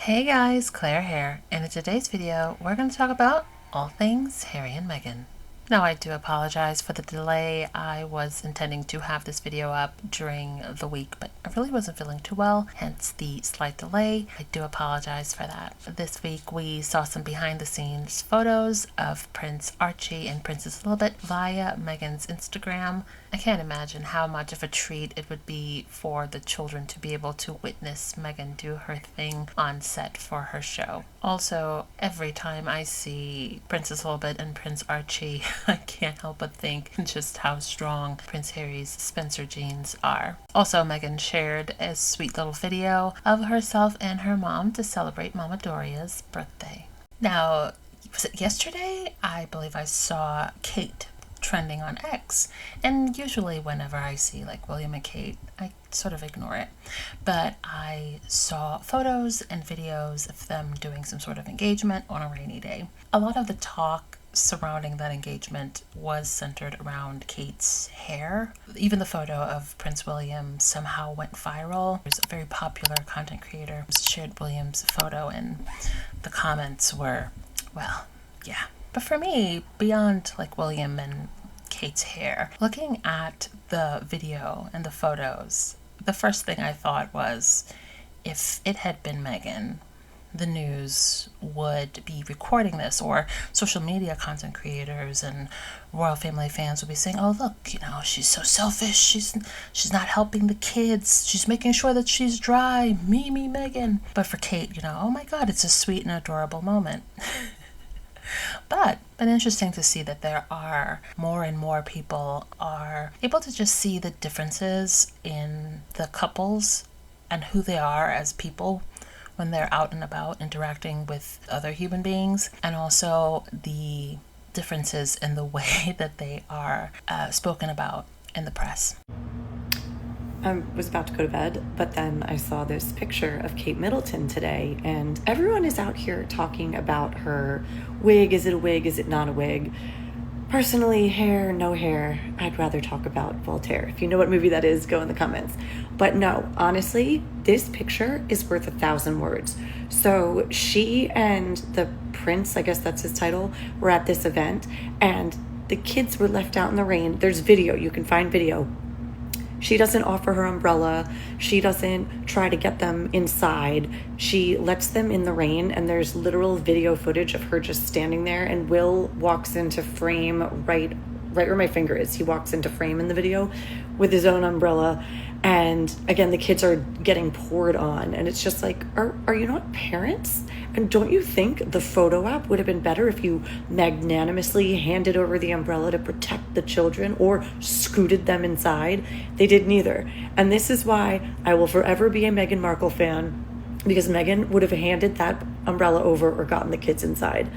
Hey guys, Claire here, and in today's video we're going to talk about all things Harry and Meghan. Now I do apologize for the delay. I was intending to have this video up during the week, but I really wasn't feeling too well, hence the slight delay. I do apologize for that. This week we saw some behind the scenes photos of Prince Archie and Princess Lilibet via Meghan's Instagram. I can't imagine how much of a treat it would be for the children to be able to witness Meghan do her thing on set for her show. Also, every time I see Princess Lilibet and Prince Archie, I can't help but think just how strong Prince Harry's Spencer genes are. Also, Meghan shared a sweet little video of herself and her mom to celebrate Mama Doria's birthday. Now, was it yesterday? I believe I saw Kate trending on X, and usually whenever I see like William and Kate, I sort of ignore it, but I saw photos and videos of them doing some sort of engagement on a rainy day. A lot of the talk surrounding that engagement was centered around Kate's hair. Even the photo of Prince William somehow went viral. There's a very popular content creator who shared William's photo, and the comments were, well, yeah. But for me, beyond like William and Kate's hair, looking at the video and the photos, the first thing I thought was, if it had been Meghan, the news would be recording this, or social media content creators and royal family fans would be saying, oh look, she's so selfish, she's not helping the kids, she's making sure that she's dry, me Meghan. But for Kate, oh my god, it's a sweet and adorable moment. But interesting to see that there are more and more people are able to just see the differences in the couples and who they are as people when they're out and about interacting with other human beings, and also the differences in the way that they are spoken about in the press. I was about to go to bed, but then I saw this picture of Kate Middleton today, and everyone is out here talking about her wig. Is it a wig? Is it not a wig? Personally, hair, no hair, I'd rather talk about Voltaire. If you know what movie that is, go in the comments. But no, honestly, this picture is worth 1,000 words. So she and the prince, I guess that's his title, were at this event, and the kids were left out in the rain. There's video, you can find video. She doesn't offer her umbrella. She doesn't try to get them inside. She lets them in the rain, and there's literal video footage of her just standing there, and Will walks into frame right where my finger is. He walks into frame in the video with his own umbrella, and again, the kids are getting poured on, and it's just like, are you not parents? And don't you think the photo app would have been better if you magnanimously handed over the umbrella to protect the children or scooted them inside? They did neither. And this is why I will forever be a Meghan Markle fan, because Meghan would have handed that umbrella over or gotten the kids inside.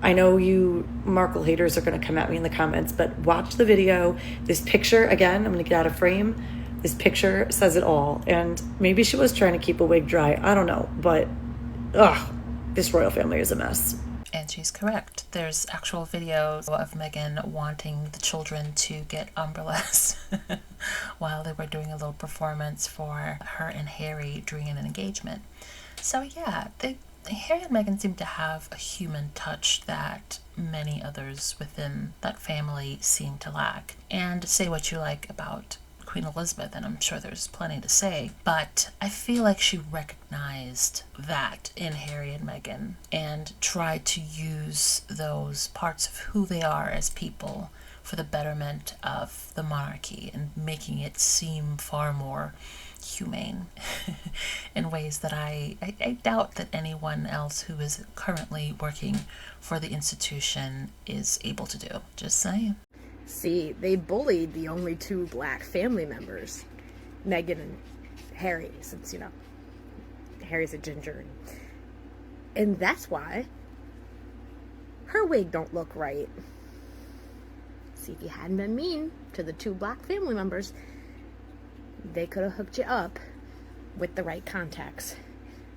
I know you Markle haters are going to come at me in the comments, but watch the video. This picture, again, I'm going to get out of frame. This picture says it all. And maybe she was trying to keep a wig dry. I don't know. But, this royal family is a mess. And she's correct. There's actual videos of Meghan wanting the children to get umbrellas while they were doing a little performance for her and Harry during an engagement. So yeah, Harry and Meghan seem to have a human touch that many others within that family seem to lack. And say what you like about Queen Elizabeth, and I'm sure there's plenty to say, but I feel like she recognized that in Harry and Meghan and tried to use those parts of who they are as people for the betterment of the monarchy and making it seem far more humane in ways that I doubt that anyone else who is currently working for the institution is able to do. Just saying. See, they bullied the only two black family members, Meghan and Harry, since, Harry's a ginger. And that's why her wig don't look right. See, if you hadn't been mean to the two black family members, they could have hooked you up with the right contacts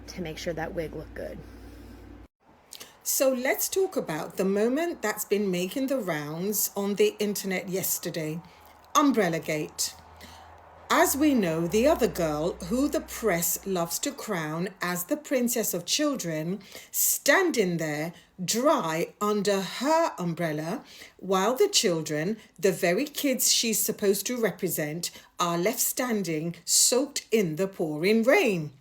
to make sure that wig looked good. So let's talk about the moment that's been making the rounds on the internet yesterday, Umbrella Gate. As As we know, the other girl, who the press loves to crown as the princess of children, standing there dry under her umbrella, while the children, the very kids she's supposed to represent, are left standing soaked in the pouring rain.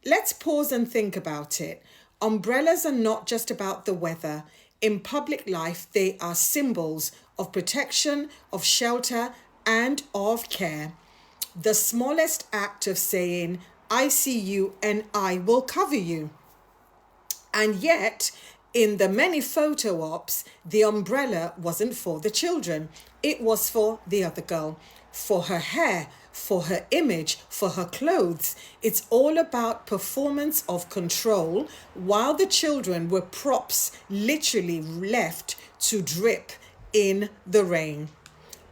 Let's pause and think about it. Umbrellas are not just about the weather. In public life, they are symbols of protection, of shelter, and of care. The smallest act of saying, I see you and I will cover you. And yet, in the many photo ops, the umbrella wasn't for the children. It was for the other girl, for her hair, for her image, for her clothes. It's all about performance of control, while the children were props literally left to drip in the rain.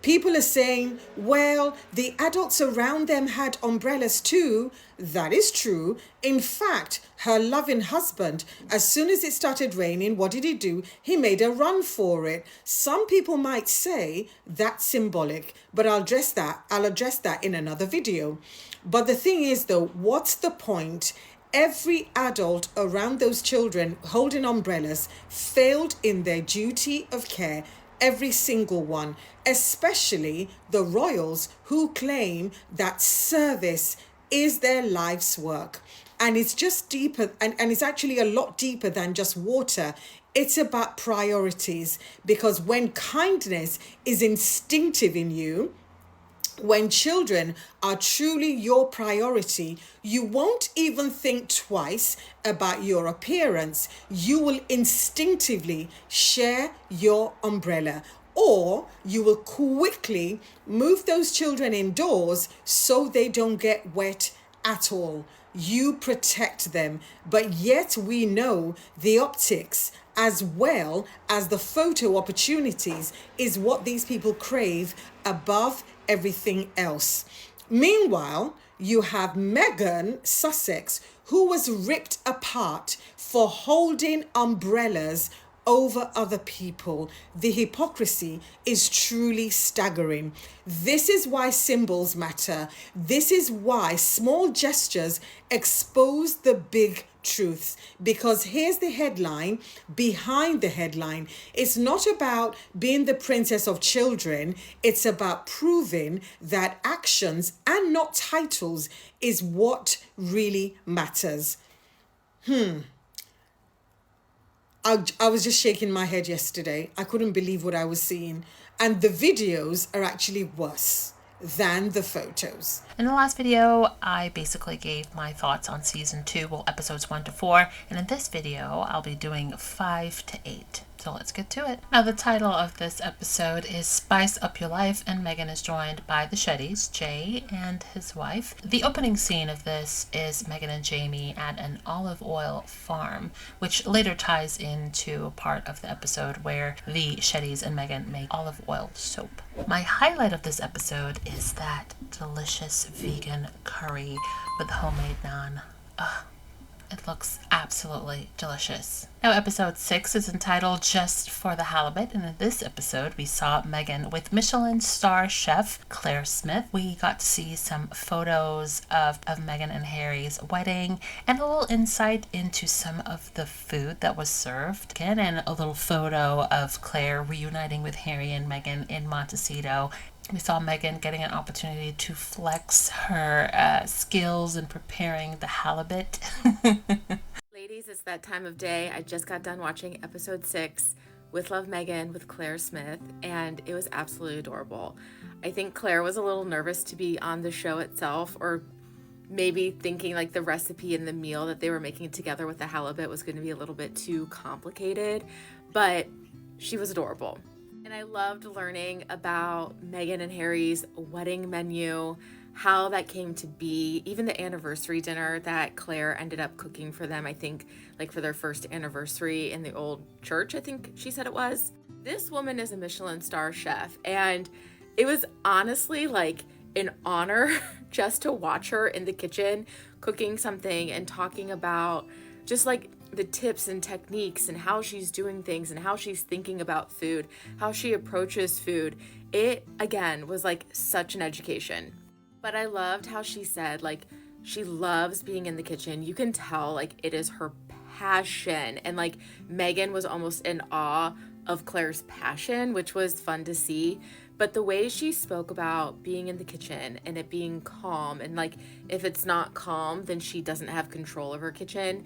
People are saying, well, the adults around them had umbrellas too. That is true. In fact, her loving husband, as soon as it started raining, what did he do? He made a run for it. Some people might say that's symbolic, but I'll address that in another video. But the thing is though, what's the point? Every adult around those children holding umbrellas failed in their duty of care. Every single one, especially the royals who claim that service is their life's work. And it's just deeper, and it's actually a lot deeper than just water. It's about priorities, because when kindness is instinctive in you, when children are truly your priority, you won't even think twice about your appearance. You will instinctively share your umbrella, or you will quickly move those children indoors so they don't get wet at all. You protect them, but yet we know the optics as well as the photo opportunities is what these people crave above everything else. Meanwhile, you have Meghan Sussex, who was ripped apart for holding umbrellas over other people. The hypocrisy is truly staggering. This is why symbols matter. This is why small gestures expose the big truths. Because here's the headline behind the headline. It's not about being the princess of children. It's about proving that actions and not titles is what really matters. I was just shaking my head yesterday. I couldn't believe what I was seeing. And the videos are actually worse than the photos. In the last video, I basically gave my thoughts on season 2, well, episodes 1 to 4, and in this video, I'll be doing 5 to 8. So let's get to it. Now, the title of this episode is Spice Up Your Life, and Meghan is joined by the Shettys, Jay and his wife. The opening scene of this is Meghan and Jamie at an olive oil farm, which later ties into a part of the episode where the Shettys and Meghan make olive oil soap. My highlight of this episode is that delicious vegan curry with homemade naan. It looks absolutely delicious. Now, episode 6 is entitled Just for the Halibut, and in this episode we saw Meghan with Michelin star chef Claire Smith. We got to see some photos of Meghan and Harry's wedding and a little insight into some of the food that was served. Again, and a little photo of Claire reuniting with Harry and Meghan in Montecito. We saw Meghan getting an opportunity to flex her skills in preparing the halibut. Ladies, it's that time of day. I just got done watching episode 6 with Love Meghan with Claire Smith, and it was absolutely adorable. I think Claire was a little nervous to be on the show itself, or maybe thinking like the recipe and the meal that they were making together with the halibut was going to be a little bit too complicated, but she was adorable. And I loved learning about Meghan and Harry's wedding menu, how that came to be, even the anniversary dinner that Claire ended up cooking for them, I think, like for their first anniversary in the old church, I think she said it was. This woman is a Michelin star chef, and it was honestly like an honor just to watch her in the kitchen cooking something and talking about just like the tips and techniques and how she's doing things and how she's thinking about food, how she approaches food. It, again, was like such an education. But I loved how she said, like, she loves being in the kitchen. You can tell, like, it is her passion. And, like, Meghan was almost in awe of Claire's passion, which was fun to see. But the way she spoke about being in the kitchen and it being calm, and, like, if it's not calm, then she doesn't have control of her kitchen,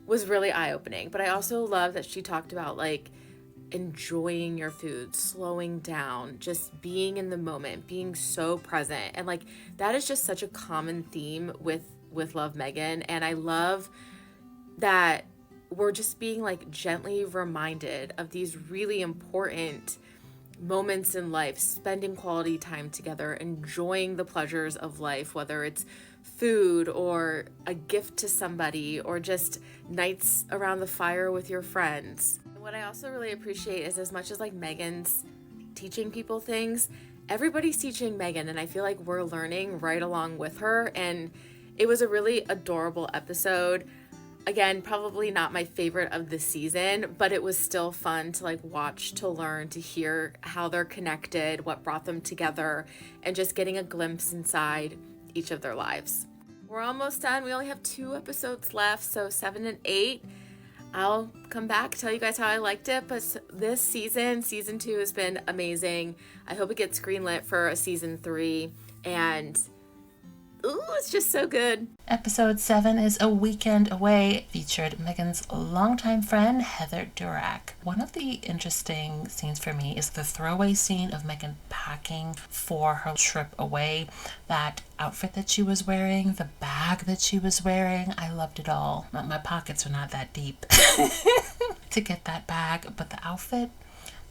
was really eye-opening. But I also love that she talked about, like, enjoying your food, slowing down, just being in the moment, being so present. And, like, that is just such a common theme with Love Meghan. And I love that we're just being, like, gently reminded of these really important moments in life, spending quality time together, enjoying the pleasures of life, whether it's food or a gift to somebody or just nights around the fire with your friends. What I also really appreciate is, as much as, like, Meghan's teaching people things, everybody's teaching Meghan, and I feel like we're learning right along with her. And it was a really adorable episode. Again, probably not my favorite of the season, but it was still fun to, like, watch, to learn, to hear how they're connected, what brought them together, and just getting a glimpse inside each of their lives. We're almost done. We only have 2 episodes left, so 7 and 8. I'll come back, tell you guys how I liked it, but this season 2 has been amazing. I hope it gets greenlit for a season 3, and ooh, it's just so good. Episode 7 is A Weekend Away, featured Meghan's longtime friend, Heather Durack. One of the interesting scenes for me is the throwaway scene of Meghan packing for her trip away. That outfit that she was wearing, the bag that she was wearing, I loved it all. My pockets are not that deep to get that bag, but the outfit,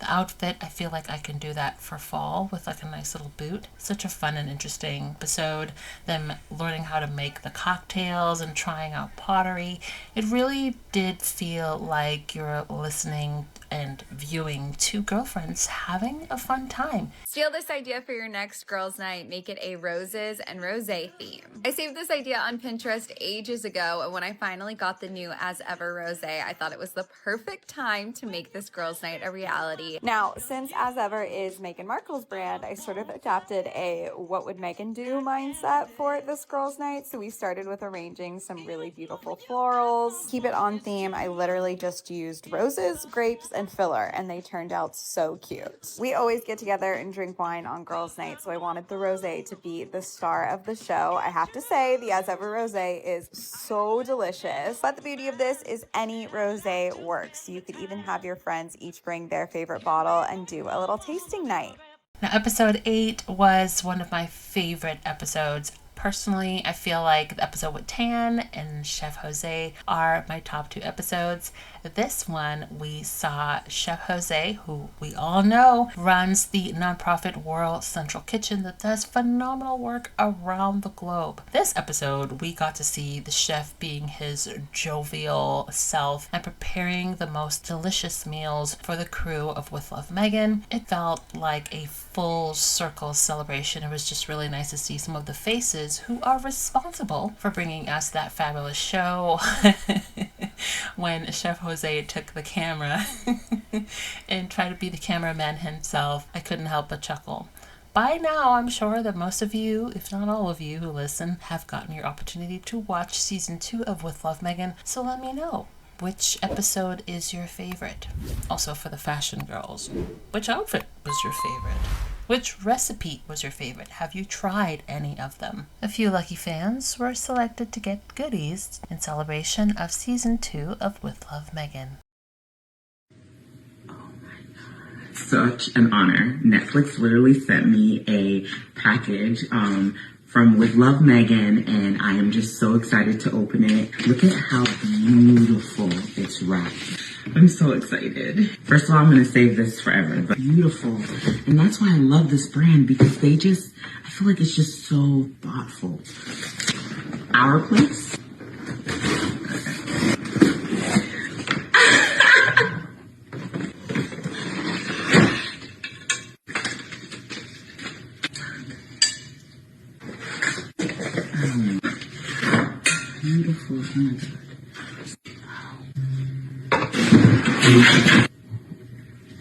I feel like I can do that for fall with, like, a nice little boot. Such a fun and interesting episode. Them learning how to make the cocktails and trying out pottery. It really did feel like you're listening and viewing 2 girlfriends having a fun time. Steal this idea for your next girls' night. Make it a roses and rosé theme. I saved this idea on Pinterest ages ago, and when I finally got the new As Ever rosé, I thought it was the perfect time to make this girls' night a reality. Now, since As Ever is Meghan Markle's brand, I sort of adapted a what would Meghan do mindset for this girls' night. So we started with arranging some really beautiful florals. Keep it on theme. I literally just used roses, grapes, and filler, and they turned out so cute. We always get together and drink wine on girls' night, so I wanted the rosé to be the star of the show. I have to say, the As Ever rosé is so delicious, but the beauty of this is any rosé works. You could even have your friends each bring their favorite bottle and do a little tasting night. Now, episode 8 was one of my favorite episodes. Personally, I feel like the episode with Tan and Chef Jose are my top 2 episodes. This one, we saw Chef Jose, who we all know runs the nonprofit World Central Kitchen that does phenomenal work around the globe. This episode, we got to see the chef being his jovial self and preparing the most delicious meals for the crew of With Love Meghan. It felt like a full circle celebration. It was just really nice to see some of the faces who are responsible for bringing us that fabulous show. When Chef Jose took the camera and tried to be the cameraman himself, I couldn't help but chuckle. By now, I'm sure that most of you, if not all of you who listen, have gotten your opportunity to watch season 2 of With Love Meghan, so let me know. Which episode is your favorite? Also, for the fashion girls, which outfit was your favorite? Which recipe was your favorite? Have you tried any of them? A few lucky fans were selected to get goodies in celebration of season 2 of With Love Meghan. Such an honor. Netflix literally sent me a package from With Love Meghan, and I am just so excited to open it. Look at how beautiful it's wrapped. I'm so excited. First of all, I'm going to save this forever, but beautiful. And that's why I love this brand, because I feel like it's just so thoughtful. Our place. Beautiful. Oh my God.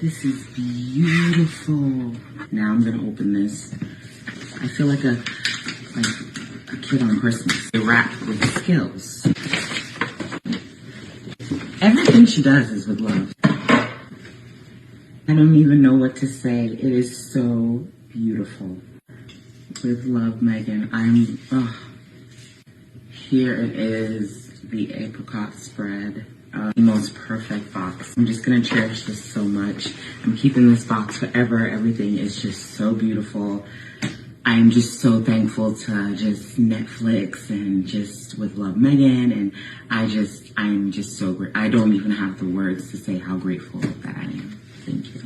This is beautiful. Now I'm gonna open this. I feel like a like a kid on Christmas. They rap with skills. Everything she does is with love. I don't even know what to say. It is so beautiful. With love, Meghan. Here it is, the apricot spread. The most perfect box. I'm just gonna cherish this so much. I'm keeping this box forever. Everything is just so beautiful. I'm just so thankful to just Netflix and just with love, Meghan. And I'm just so great. I don't even have the words to say how grateful that I am. Thank you.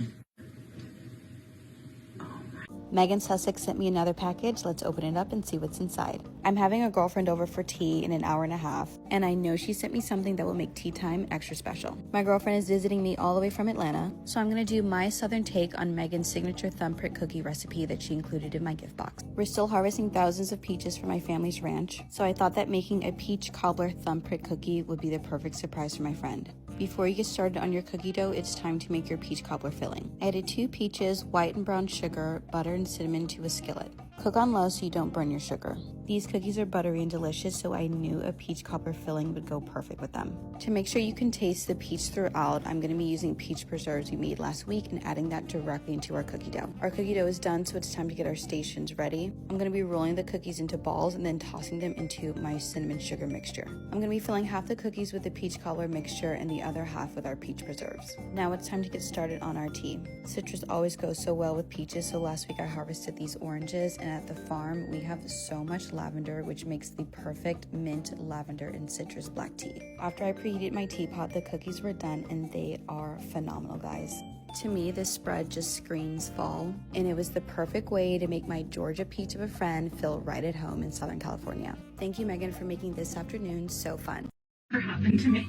Meghan Sussex sent me another package. Let's open it up and see what's inside. I'm having a girlfriend over for tea in an hour and a half, and I know she sent me something that will make tea time extra special. My girlfriend is visiting me all the way from Atlanta, so I'm gonna do my southern take on Meghan's signature thumbprint cookie recipe that she included in my gift box. We're still harvesting thousands of peaches for my family's ranch, so I thought that making a peach cobbler thumbprint cookie would be the perfect surprise for my friend. Before you get started on your cookie dough, it's time to make your peach cobbler filling. I added 2 peaches, white and brown sugar, butter, and cinnamon to a skillet. Cook on low so you don't burn your sugar. These cookies are buttery and delicious, so I knew a peach cobbler filling would go perfect with them. To make sure you can taste the peach throughout, I'm going to be using peach preserves we made last week and adding that directly into our cookie dough. Our cookie dough is done, so it's time to get our stations ready. I'm going to be rolling the cookies into balls and then tossing them into my cinnamon sugar mixture. I'm going to be filling half the cookies with the peach cobbler mixture and the other half with our peach preserves. Now it's time to get started on our tea. Citrus always goes so well with peaches, so last week I harvested these oranges, and at the farm we have so much lavender, which makes the perfect mint, lavender, and citrus black tea. After I preheated my teapot, the cookies were done, and they are phenomenal, guys. To me, this spread just screams fall, and it was the perfect way to make my Georgia peach of a friend feel right at home in Southern California. Thank you, Meghan, for making this afternoon so fun. Happened to me.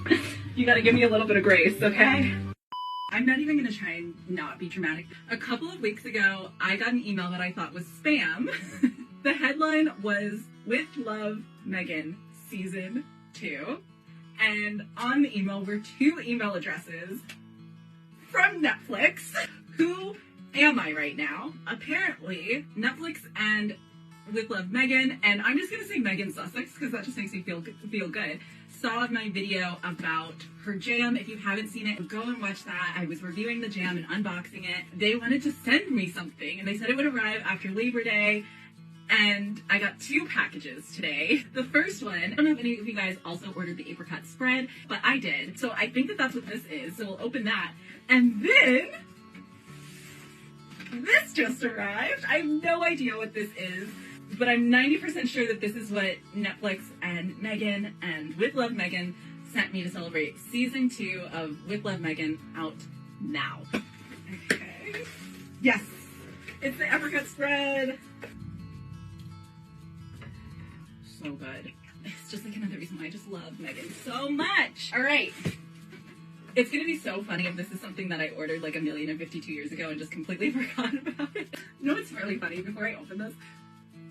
You gotta give me a little bit of grace, okay? I'm not even gonna try and not be dramatic. A couple of weeks ago, I got an email that I thought was spam. The headline was "With Love, Meghan, Season 2." And on the email were 2 email addresses from Netflix. Who am I right now? Apparently, Netflix and With Love, Meghan, and I'm just gonna say Meghan Sussex because that just makes me feel good, saw my video about her jam. If you haven't seen it, go and watch that. I was reviewing the jam and unboxing it. They wanted to send me something, and they said it would arrive after Labor Day, and I got 2 packages today. The first one, I don't know if any of you guys also ordered the apricot spread, but I did. So I think that that's what this is. So we'll open that. And then this just arrived. I have no idea what this is, but I'm 90% sure that this is what Netflix and Meghan and With Love Meghan sent me to celebrate Season 2 of With Love Meghan out now. Okay. Yes! It's the apricot spread! So good. It's just like another reason why I just love Meghan so much! Alright. It's gonna be so funny if this is something that I ordered like 1,052 years ago and just completely forgot about it. You know what's really funny before I open this?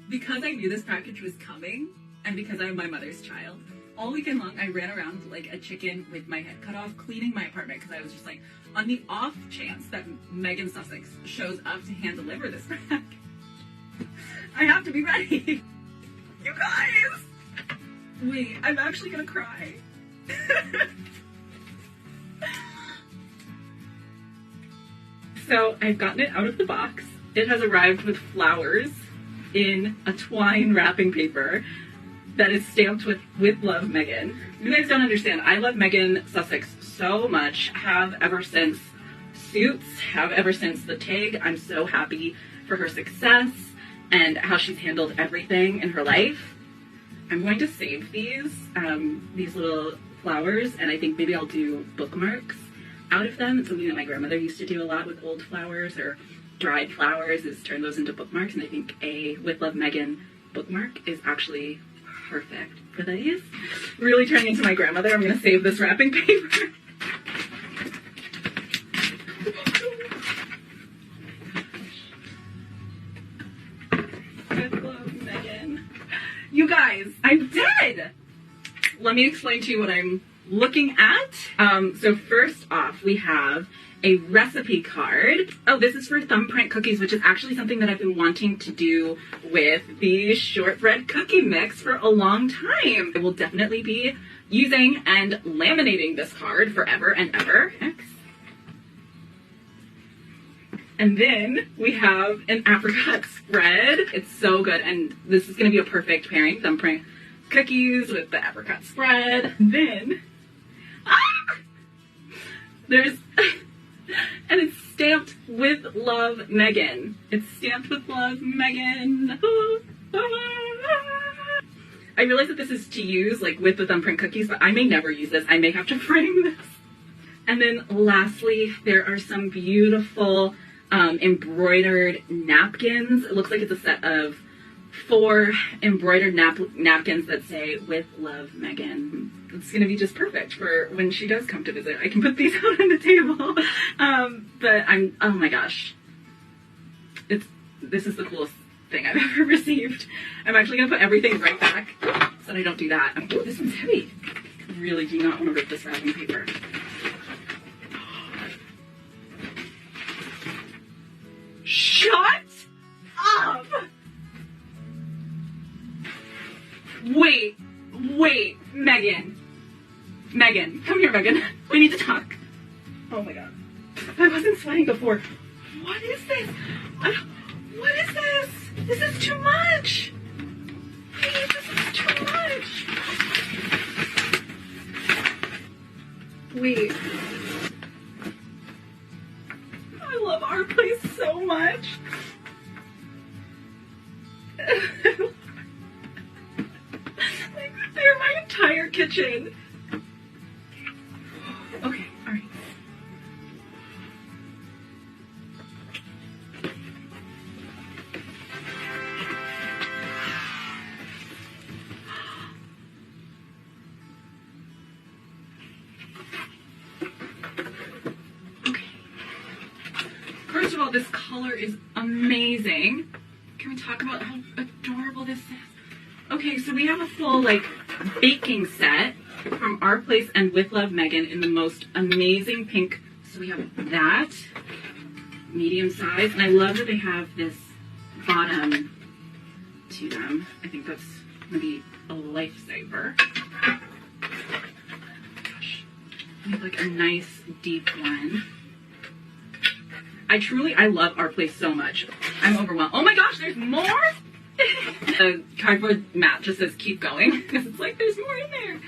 Because I knew this package was coming, and because I'm my mother's child, all weekend long I ran around like a chicken with my head cut off, cleaning my apartment, because I was just like, on the off chance that Meghan Sussex shows up to hand deliver this pack, I have to be ready. You guys! Wait, I'm actually gonna cry. So I've gotten it out of the box. It has arrived with flowers in a twine wrapping paper that is stamped with Love Meghan. You guys don't understand. I love Meghan Sussex so much. Have ever since Suits, have ever since the Tig. I'm so happy for her success and how she's handled everything in her life. I'm going to save these little flowers, and I think maybe I'll do bookmarks out of them. It's something that my grandmother used to do a lot with old flowers or dried flowers, is turn those into bookmarks, and I think a With Love Meghan bookmark is actually perfect for these. Really turning into my grandmother. I'm going to save this wrapping paper. With Love Meghan. You guys, I'm dead! Let me explain to you what I'm looking at. So first off, we have a recipe card. Oh, this is for thumbprint cookies, which is actually something that I've been wanting to do with the shortbread cookie mix for a long time. I will definitely be using and laminating this card forever and ever. And then we have an apricot spread. It's so good, and this is gonna be a perfect pairing, thumbprint cookies with the apricot spread. Then, there's, and it's stamped with love, Meghan. It's stamped with love, Meghan. I realize that this is to use like with the thumbprint cookies, but I may never use this. I may have to frame this. And then lastly, there are some beautiful embroidered napkins. It looks like it's a set of 4 embroidered napkins that say "With love, Meghan." It's gonna be just perfect for when she does come to visit. I can put these out on the table. But oh my gosh, this is the coolest thing I've ever received. I'm actually gonna put everything right back so that I don't do that. Oh, this one's heavy. I really do not want to rip this wrapping paper. Shut up! Wait, Meghan. Meghan, come here, Meghan. We need to talk. Oh my god. I wasn't sweating before. What is this? What is this? This is too much. Please, this is too much. Wait. I love our place so much. Like, they're my entire kitchen. Okay, alright. Okay. First of all, this color is amazing. Can we talk about how adorable this is? Okay, so we have a full, like, baking set from Our Place and With Love Meghan in the most amazing pink. So we have that, medium size, and I love that they have this bottom to them. I think that's gonna be a lifesaver. Gosh, we have like a nice deep one. I love Our Place so much. I'm overwhelmed. Oh my gosh, there's more? The cardboard mat just says keep going because it's like there's more in there.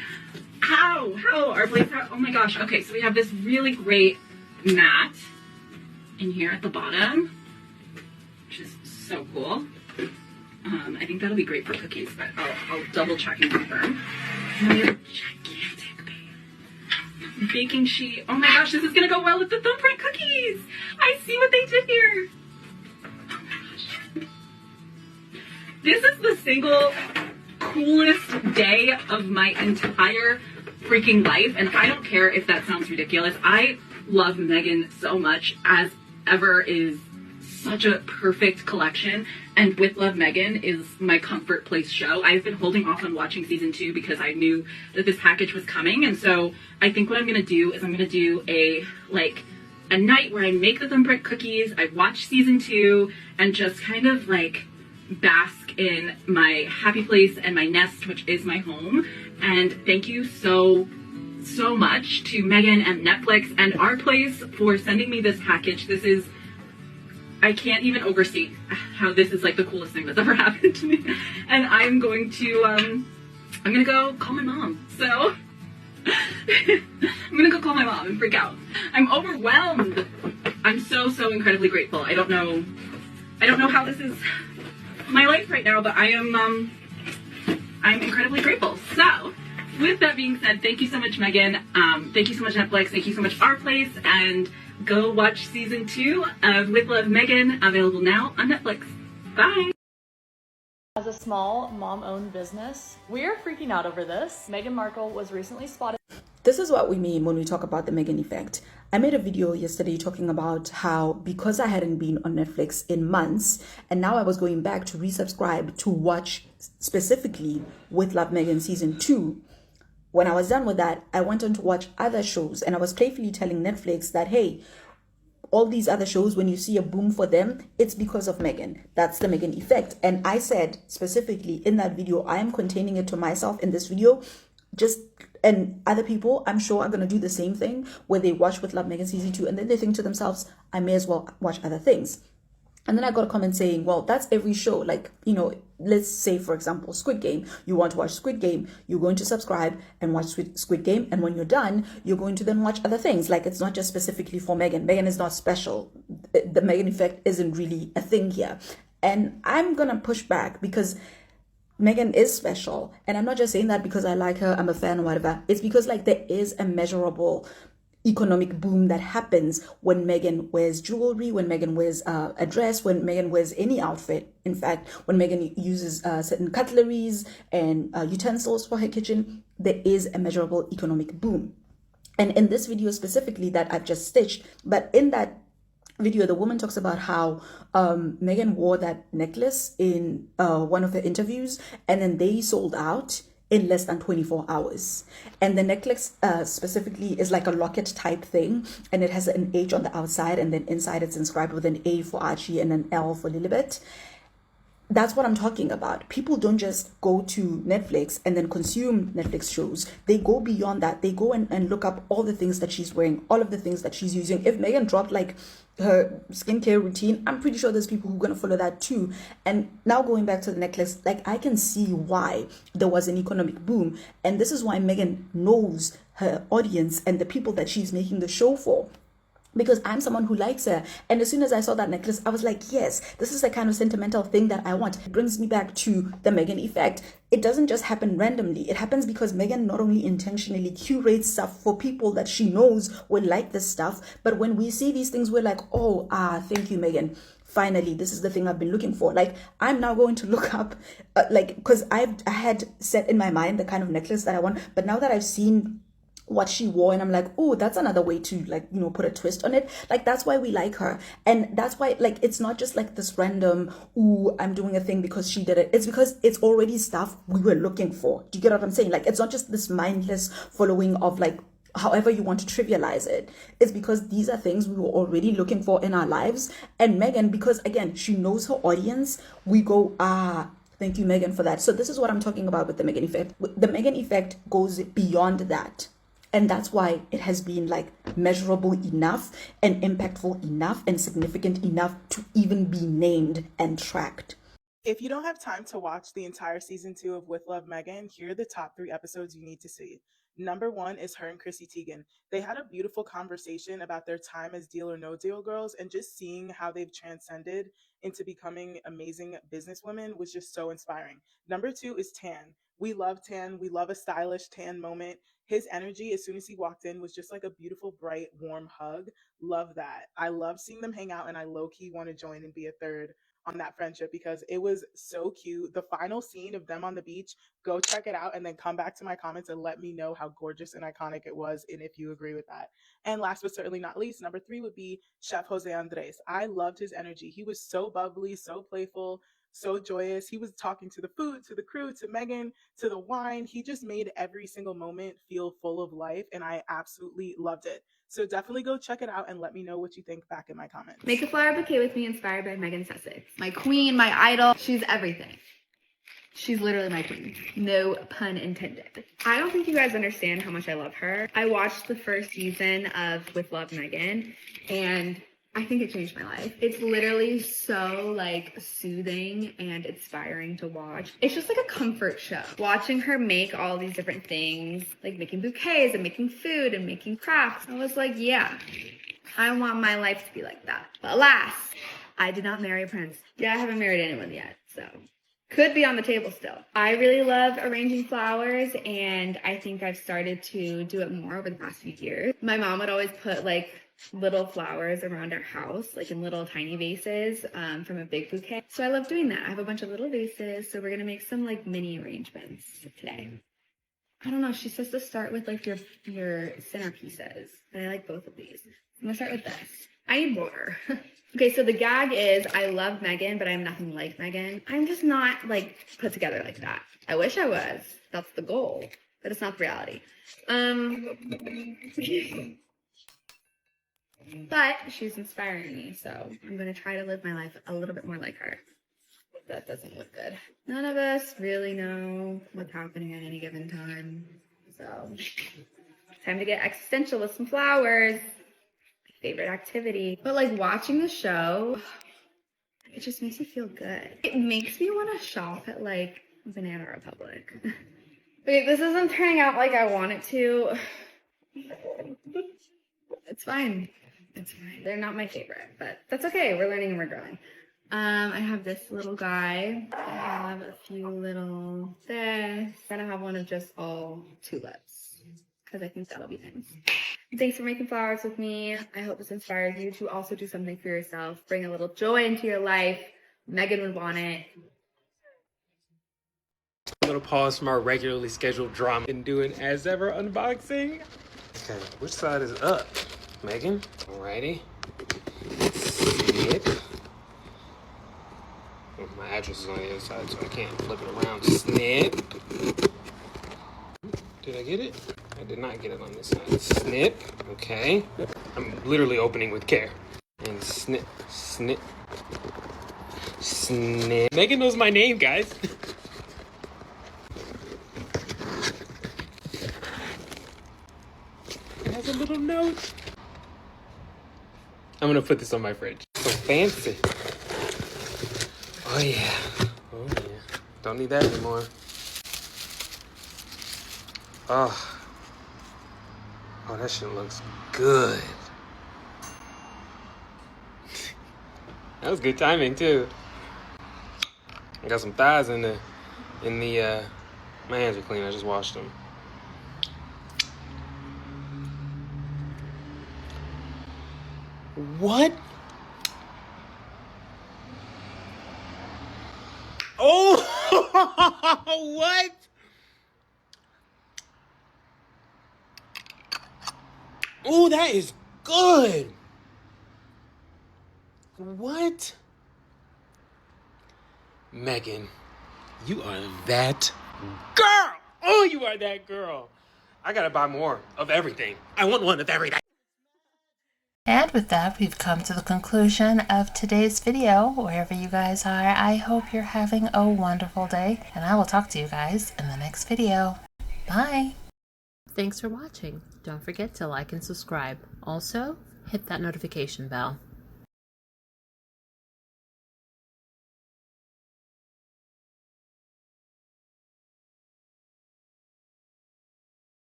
How? Our Place, oh my gosh. Okay, so we have this really great mat in here at the bottom, which is so cool. I think that'll be great for cookies, but I'll double check and confirm. And then we have a gigantic baking sheet. Oh my gosh, this is gonna go well with the thumbprint cookies. I see what they did here. Oh my gosh. This is the single coolest day of my entire freaking life, and I don't care if that sounds ridiculous. I love Meghan so much, as ever is such a perfect collection, and With Love Meghan is my comfort place show. I've been holding off on watching season 2 because I knew that this package was coming, and so I think what I'm gonna do is I'm gonna do a night where I make the thumbprint cookies, I watch season 2, and just kind of like bask in my happy place and my nest, which is my home. And thank you so much to Meghan and Netflix and Our Place for sending me this package. This is, I can't even overstate how this is like the coolest thing that's ever happened to me. And I'm going to, I'm gonna go call my mom. So I'm gonna go call my mom and freak out. I'm overwhelmed. I'm so incredibly grateful. I don't know how this is my life right now, but I'm incredibly grateful. So with that being said, thank you so much, Meghan. Thank you so much, Netflix. Thank you so much, Our Place. And go watch season 2 of With Love Meghan, available now on Netflix. Bye. As a small mom-owned business, we are freaking out over this. Meghan Markle was recently spotted. This is what we mean when we talk about the Meghan effect. I made a video yesterday talking about how, because I hadn't been on Netflix in months, and now I was going back to resubscribe to watch specifically With Love Meghan season 2, when I was done with that, I went on to watch other shows, and I was playfully telling Netflix that, hey, all these other shows, when you see a boom for them, it's because of Meghan. That's the Meghan effect. And I said specifically in that video, I am containing it to myself in this video, and other people, I'm sure, are going to do the same thing, where they watch With Love Meghan season 2, and then they think to themselves, I may as well watch other things. And then I got a comment saying, well, that's every show. Like, let's say, for example, Squid Game. You want to watch Squid Game, you're going to subscribe and watch Squid Game. And when you're done, you're going to then watch other things. Like, it's not just specifically for Meghan. Meghan is not special. The Meghan effect isn't really a thing here. And I'm going to push back, because Meghan is special. And I'm not just saying that because I like her, I'm a fan or whatever. It's because, like, there is a measurable economic boom that happens when Meghan wears jewelry, when Meghan wears a dress, when Meghan wears any outfit. In fact, when Meghan uses certain cutleries and utensils for her kitchen, there is a measurable economic boom. And in this video specifically that I've just stitched, but in that video, the woman talks about how Meghan wore that necklace in one of her interviews, and then they sold out in less than 24 hours. And the necklace specifically is like a locket type thing, and it has an H on the outside, and then inside it's inscribed with an A for Archie and an L for Lilibet. That's what I'm talking about. People don't just go to Netflix and then consume Netflix shows. They go beyond that. They go and look up all the things that she's wearing, all of the things that she's using. If Meghan dropped like her skincare routine, I'm pretty sure there's people who are going to follow that too. And now going back to the necklace, like, I can see why there was an economic boom. And this is why Meghan knows her audience and the people that she's making the show for. Because I'm someone who likes her. And as soon as I saw that necklace, I was like, yes, this is the kind of sentimental thing that I want. It brings me back to the Meghan effect. It doesn't just happen randomly. It happens because Meghan not only intentionally curates stuff for people that she knows will like this stuff, but when we see these things, we're like, oh, thank you, Meghan. Finally, this is the thing I've been looking for. Like, I'm now going to look up, because I had set in my mind the kind of necklace that I want. But now that I've seen what she wore, and I'm like, oh, that's another way to, like, put a twist on it. Like, that's why we like her. And that's why, like, it's not just like this random, ooh, I'm doing a thing because she did it. It's because it's already stuff we were looking for. Do you get what I'm saying? Like, it's not just this mindless following of, like, however you want to trivialize it. It's because these are things we were already looking for in our lives. And Meghan, because again, she knows her audience, we go, thank you, Meghan, for that. So this is what I'm talking about with the Meghan effect. The Meghan effect goes beyond that. And that's why it has been, like, measurable enough and impactful enough and significant enough to even be named and tracked. If you don't have time to watch the entire season 2 of With Love Meghan, here are the top 3 episodes you need to see. Number 1 is her and Chrissy Teigen. They had a beautiful conversation about their time as Deal or No Deal girls, and just seeing how they've transcended into becoming amazing businesswomen was just so inspiring. Number 2 is Tan. We love Tan. We love a stylish Tan moment. His energy as soon as he walked in was just like a beautiful, bright, warm hug. Love that. I love seeing them hang out, and I low-key want to join and be a third on that friendship because it was so cute. The final scene of them on the beach, go check it out and then come back to my comments and let me know how gorgeous and iconic it was and if you agree with that. And last but certainly not least, number 3 would be Chef Jose Andres. I loved his energy. He was so bubbly, so playful, so joyous. He was talking to the food, to the crew, to Meghan, to the wine. He just made every single moment feel full of life, and I absolutely loved it. So definitely go check it out and let me know what you think back in my comments. Make a flower bouquet with me inspired by Meghan Sussex. My queen, my idol. She's everything. She's literally my queen. No pun intended. I don't think you guys understand how much I love her. I watched the first season of With Love Meghan, and I think it changed my life. It's literally so, like, soothing and inspiring to watch. It's just like a comfort show. Watching her make all these different things, like making bouquets and making food and making crafts. I was like, yeah, I want my life to be like that. But alas, I did not marry a prince. Yeah, I haven't married anyone yet, so could be on the table still. I really love arranging flowers, and I think I've started to do it more over the past few years. My mom would always put, like, little flowers around our house, like in little tiny vases from a big bouquet. So I love doing that. I have a bunch of little vases, so we're gonna make some, like, mini arrangements today. I don't know, she says to start with, like, your centerpieces, and I like both of these. I'm gonna start with this. I need water. Okay, so the gag is I love Meghan, but I'm nothing like Meghan. I'm just not, like, put together like that. I wish I was. That's the goal. but it's not the reality. But she's inspiring me, so I'm going to try to live my life a little bit more like her. That doesn't look good. None of us really know what's happening at any given time. So, time to get existential with some flowers. My favorite activity. But like watching the show, it just makes me feel good. It makes me want to shop at like Banana Republic. Okay, this isn't turning out like I want it to. It's fine. It's fine. They're not my favorite, but that's okay. We're learning and we're growing. I have this little guy. I have a few little this. Then I have one of just all tulips because I think that'll be nice. Thanks for making flowers with me. I hope this inspires you to also do something for yourself. Bring a little joy into your life. Meghan would want it. A little pause from our regularly scheduled drama and do an as ever unboxing. Okay, which side is up? Meghan? Alrighty. Snip. Oh, my address is on the other side, so I can't flip it around. Snip. Did I get it? I did not get it on this side. Snip. Okay. I'm literally opening with care. And snip. Snip. Snip. Meghan knows my name, guys. It has a little note. I'm gonna put this on my fridge. So fancy. Oh yeah. Oh yeah. Don't need that anymore. Oh. Oh, that shit looks good. That was good timing too. I got some thighs in the my hands are clean, I just washed them. What? Oh, what? Oh, that is good. What? Meghan, you are that girl. Oh, you are that girl. I gotta buy more of everything. I want one of everything. And with that, we've come to the conclusion of today's video. Wherever you guys are, I hope you're having a wonderful day, and I will talk to you guys in the next video. Bye! Thanks for watching. Don't forget to like and subscribe. Also, hit that notification bell.